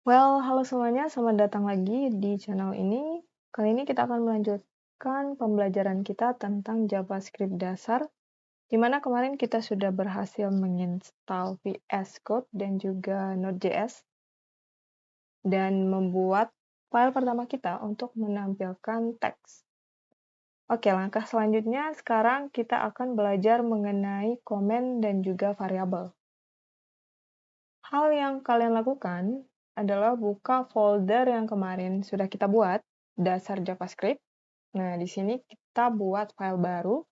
Halo semuanya, selamat datang lagi di channel ini. Kali ini kita akan melanjutkan pembelajaran kita tentang JavaScript dasar, di mana kemarin kita sudah berhasil menginstal VS Code dan juga Node.js, dan membuat file pertama kita untuk menampilkan teks. Oke, langkah selanjutnya sekarang kita akan belajar mengenai komen dan juga variabel. Hal yang kalian lakukan adalah buka folder yang kemarin sudah kita buat, dasar JavaScript. Nah, di sini kita buat file baru,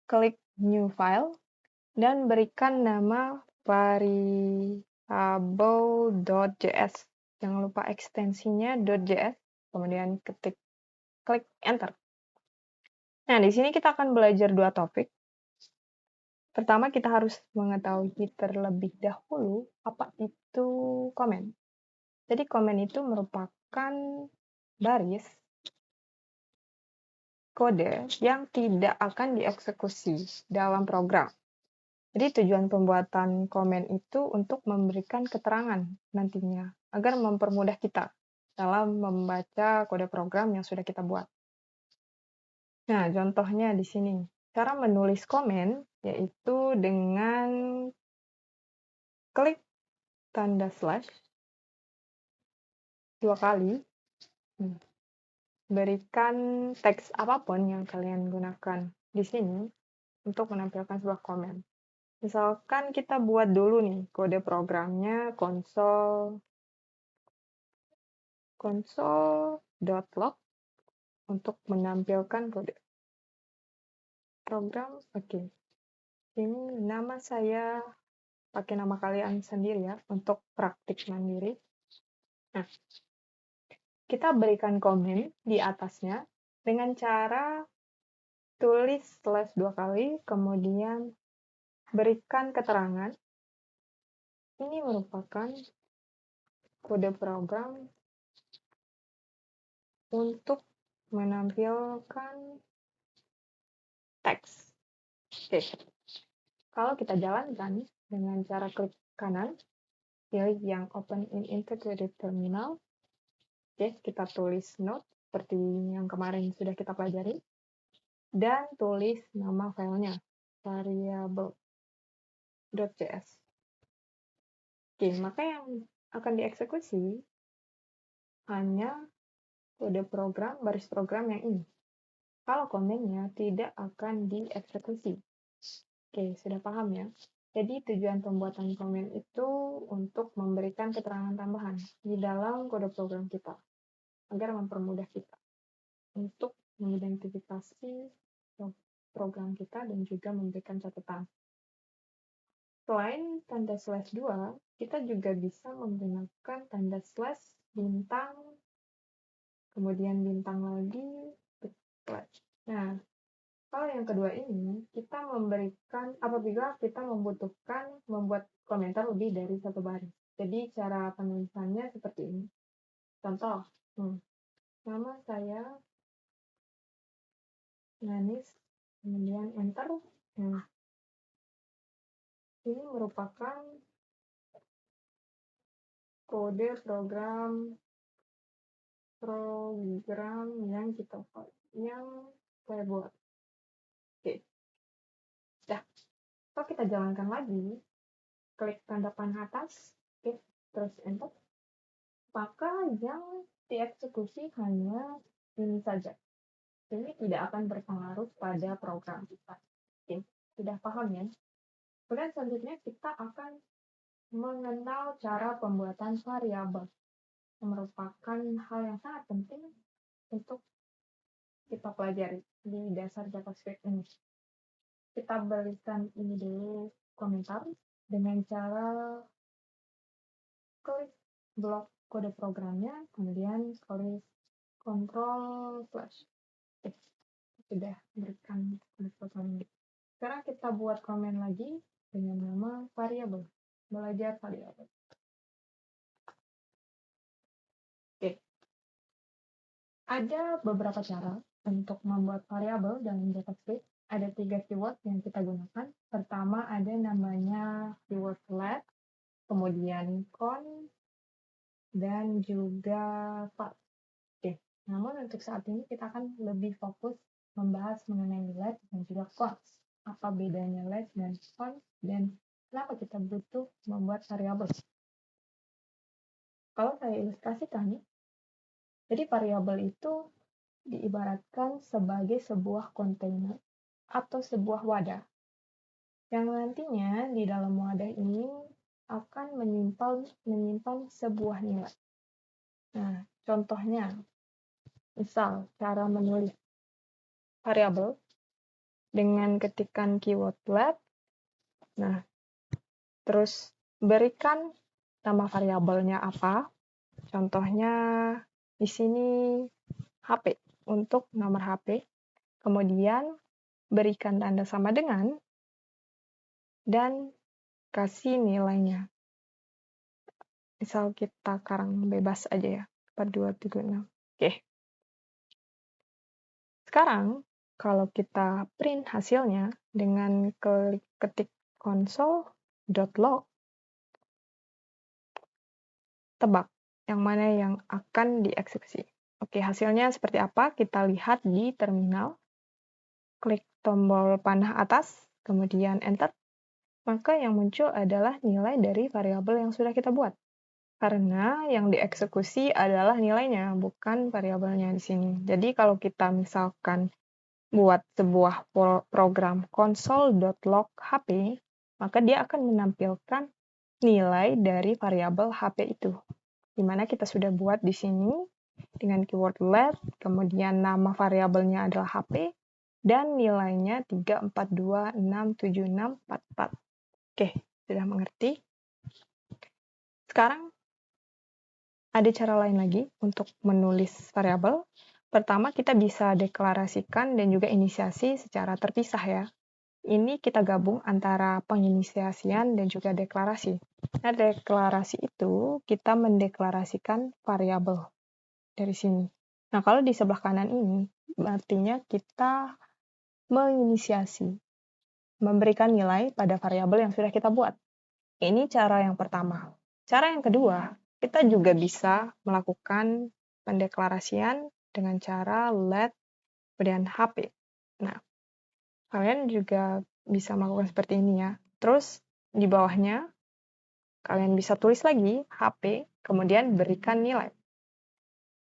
klik New File, dan berikan nama variable.js. Jangan lupa ekstensinya .js, kemudian klik Enter. Nah, di sini kita akan belajar dua topik. Pertama, kita harus mengetahui terlebih dahulu apa itu komen. Jadi komen itu merupakan baris kode yang tidak akan dieksekusi dalam program. Jadi tujuan pembuatan komen itu untuk memberikan keterangan nantinya, agar mempermudah kita dalam membaca kode program yang sudah kita buat. Nah, contohnya di sini. Cara menulis komen yaitu dengan klik tanda slash 2 kali. Berikan teks apapun yang kalian gunakan di sini untuk menampilkan sebuah komen. Misalkan kita buat dulu nih kode programnya console.log untuk menampilkan kode program. Oke. Ini nama saya pakai nama kalian sendiri ya untuk praktik mandiri. Nah, kita berikan komen di atasnya dengan cara tulis slash 2 kali, kemudian berikan keterangan. Ini merupakan kode program untuk menampilkan teks. Oke. Kalau kita jalankan dengan cara klik kanan, pilih yang Open in Integrated Terminal. Oke, kita tulis Node seperti yang kemarin sudah kita pelajari. Dan tulis nama filenya, variable.js. Oke, maka yang akan dieksekusi hanya kode program, baris program yang ini. Kalau komennya tidak akan dieksekusi. Oke, sudah paham ya? Jadi tujuan pembuatan komen itu untuk memberikan keterangan tambahan di dalam kode program kita, agar mempermudah kita untuk mengidentifikasi program kita dan juga memberikan catatan. Selain tanda slash 2, kita juga bisa menggunakan tanda slash bintang, kemudian bintang lagi, slash. Nah, kalau yang kedua ini, kita memberikan apabila kita membutuhkan membuat komentar lebih dari satu baris. Jadi cara penulisannya seperti ini. Contoh, nama saya Nanis, kemudian enter. Nah, ini merupakan kode program yang saya buat. Oke. Nah, kalau kita jalankan lagi, klik tanda panah atas, oke, terus enter, maka yang dieksekusi hanya ini saja. Ini tidak akan berpengaruh pada program kita. Oke, sudah paham ya? Kemudian selanjutnya kita akan mengenal cara pembuatan variabel, yang merupakan hal yang sangat penting untuk kita pelajari di dasar JavaScript ini. Kita berikan ini dulu komentar dengan cara klik blok kode programnya, kemudian tulis Ctrl slash. Sudah berikan kode programnya. Sekarang kita buat komen lagi dengan nama variabel. Belajar variabel. Oke. Ada beberapa cara untuk membuat variabel dalam JavaScript. Ada 3 keyword yang kita gunakan. Pertama ada namanya keyword let, kemudian dan juga path. Oke, namun untuk saat ini kita akan lebih fokus membahas mengenai let dan juga cons. Apa bedanya let dan cons dan kenapa kita butuh membuat variabel. Kalau saya ilustrasikan, jadi variabel itu diibaratkan sebagai sebuah kontainer atau sebuah wadah yang nantinya di dalam wadah ini akan menyimpan sebuah nilai. Nah, contohnya, misal cara menulis variabel dengan ketikan keyword let. Nah, terus berikan nama variabelnya apa. Contohnya di sini HP untuk nomor HP. Kemudian berikan tanda sama dengan dan kasih nilainya. Misal kita karang bebas aja ya, 4276. Oke. Sekarang kalau kita print hasilnya dengan ketik console.log, tebak yang mana yang akan dieksekusi. Oke, hasilnya seperti apa? Kita lihat di terminal. Klik tombol panah atas, kemudian enter. Maka yang muncul adalah nilai dari variabel yang sudah kita buat. Karena yang dieksekusi adalah nilainya, bukan variabelnya di sini. Jadi kalau kita misalkan buat sebuah program console.log HP, maka dia akan menampilkan nilai dari variabel HP itu. Di mana kita sudah buat di sini dengan keyword let, kemudian nama variabelnya adalah HP, dan nilainya 342667644. Oke, sudah mengerti? Sekarang ada cara lain lagi untuk menulis variabel. Pertama, kita bisa deklarasikan dan juga inisiasi secara terpisah ya. Ini kita gabung antara penginisiasian dan juga deklarasi. Nah, deklarasi itu kita mendeklarasikan variabel dari sini. Nah, kalau di sebelah kanan ini, artinya kita menginisiasi, memberikan nilai pada variabel yang sudah kita buat. Ini cara yang pertama. Cara yang kedua, kita juga bisa melakukan pendeklarasian dengan cara let kemudian HP. Nah, kalian juga bisa melakukan seperti ini ya. Terus di bawahnya, kalian bisa tulis lagi HP, kemudian berikan nilai.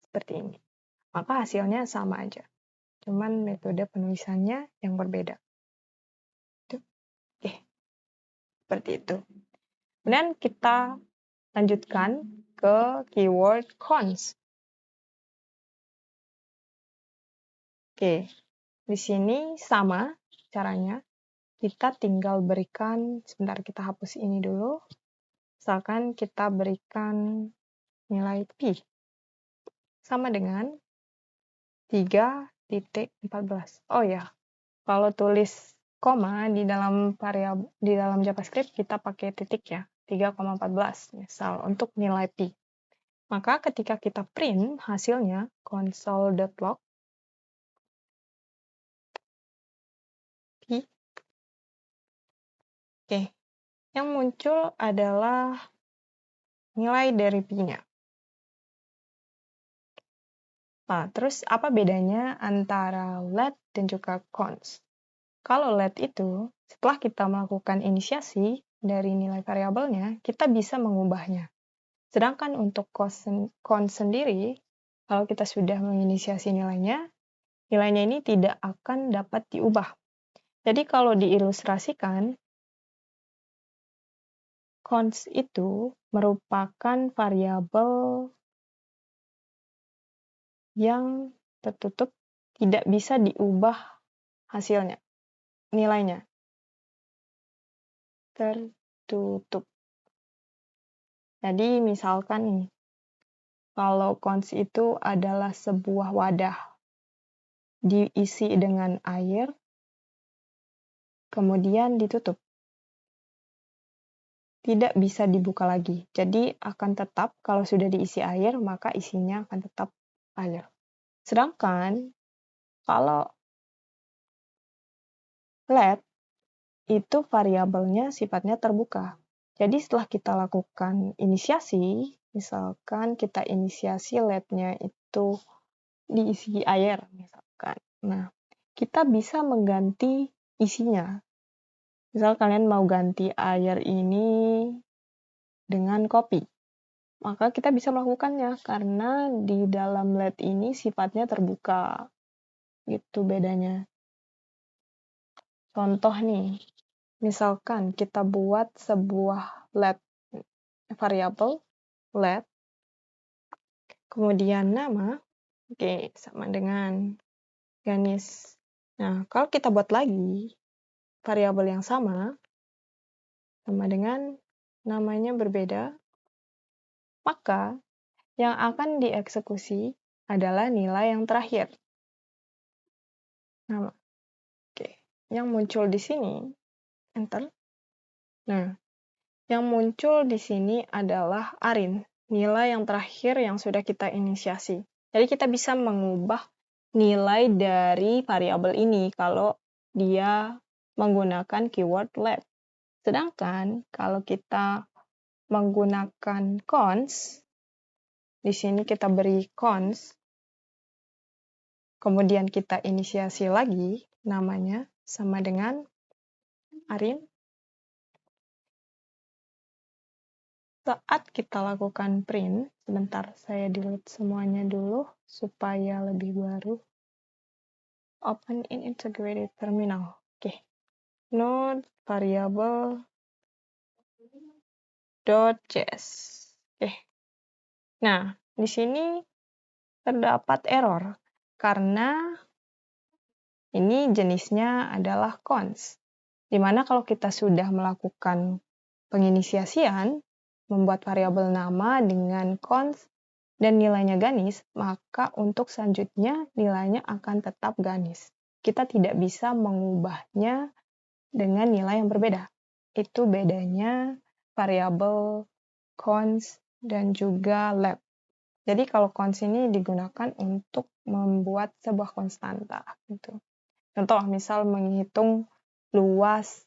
Seperti ini. Maka hasilnya sama aja. Cuman metode penulisannya yang berbeda. Oke, seperti itu. Kemudian kita lanjutkan ke keyword cons. Oke, di sini sama caranya. Kita tinggal berikan, sebentar kita hapus ini dulu. Misalkan kita berikan nilai pi sama dengan 3.14. Oh ya, kalau tulis koma di dalam variabel di dalam JavaScript kita pakai titik ya, 3,14 misal untuk nilai pi. Maka ketika kita print hasilnya console.log pi. Oke, yang muncul adalah nilai dari pi-nya. Nah, terus apa bedanya antara let dan juga cons? Kalau let itu, setelah kita melakukan inisiasi dari nilai variabelnya, kita bisa mengubahnya. Sedangkan untuk cons sendiri, kalau kita sudah menginisiasi nilainya ini tidak akan dapat diubah. Jadi kalau diilustrasikan, cons itu merupakan variabel yang tertutup, tidak bisa diubah hasilnya, nilainya. Tertutup. Jadi misalkan nih, kalau cons itu adalah sebuah wadah diisi dengan air, kemudian ditutup. Tidak bisa dibuka lagi. Jadi akan tetap, kalau sudah diisi air, maka isinya akan tetap air. Sedangkan kalau let, itu variabelnya sifatnya terbuka. Jadi setelah kita lakukan inisiasi, Misalkan kita inisiasi LED-nya itu diisi air, misalkan. Nah, kita bisa mengganti isinya. Misal kalian mau ganti air ini dengan kopi, maka kita bisa melakukannya karena di dalam LED ini sifatnya terbuka. Gitu bedanya. Contoh nih, misalkan kita buat sebuah LED variabel LED, kemudian nama, oke, sama dengan ganis. Nah, kalau kita buat lagi variabel yang sama dengan namanya berbeda, maka yang akan dieksekusi adalah nilai yang terakhir. Nama. Oke, yang muncul di sini, enter. Nah, yang muncul di sini adalah arin, nilai yang terakhir yang sudah kita inisiasi. Jadi kita bisa mengubah nilai dari variabel ini kalau dia menggunakan keyword let. Sedangkan kalau kita menggunakan cons, di sini kita beri cons, kemudian kita inisiasi lagi namanya sama dengan arin. Saat kita lakukan print, sebentar saya delete semuanya dulu supaya lebih baru. Open in integrated terminal. Oke. Node variable .js. Oke. Nah, di sini terdapat error karena ini jenisnya adalah cons. Dimana kalau kita sudah melakukan penginisiasian, membuat variabel nama dengan cons dan nilainya ganis, maka untuk selanjutnya nilainya akan tetap ganis. Kita tidak bisa mengubahnya dengan nilai yang berbeda. Itu bedanya variabel cons dan juga lab. Jadi kalau cons ini digunakan untuk membuat sebuah konstanta gitu. Contoh misal menghitung luas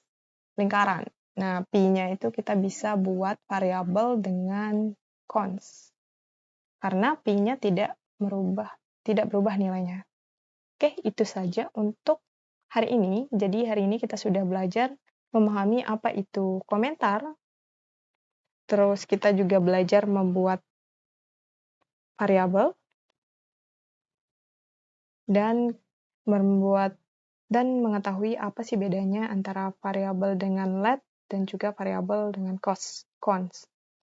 lingkaran. Nah, pi-nya itu kita bisa buat variabel dengan cons. Karena pi-nya tidak berubah nilainya. Oke, itu saja untuk hari ini. Jadi hari ini kita sudah belajar memahami apa itu komentar. Terus kita juga belajar membuat variabel dan mengetahui apa sih bedanya antara variabel dengan let dan juga variabel dengan cons.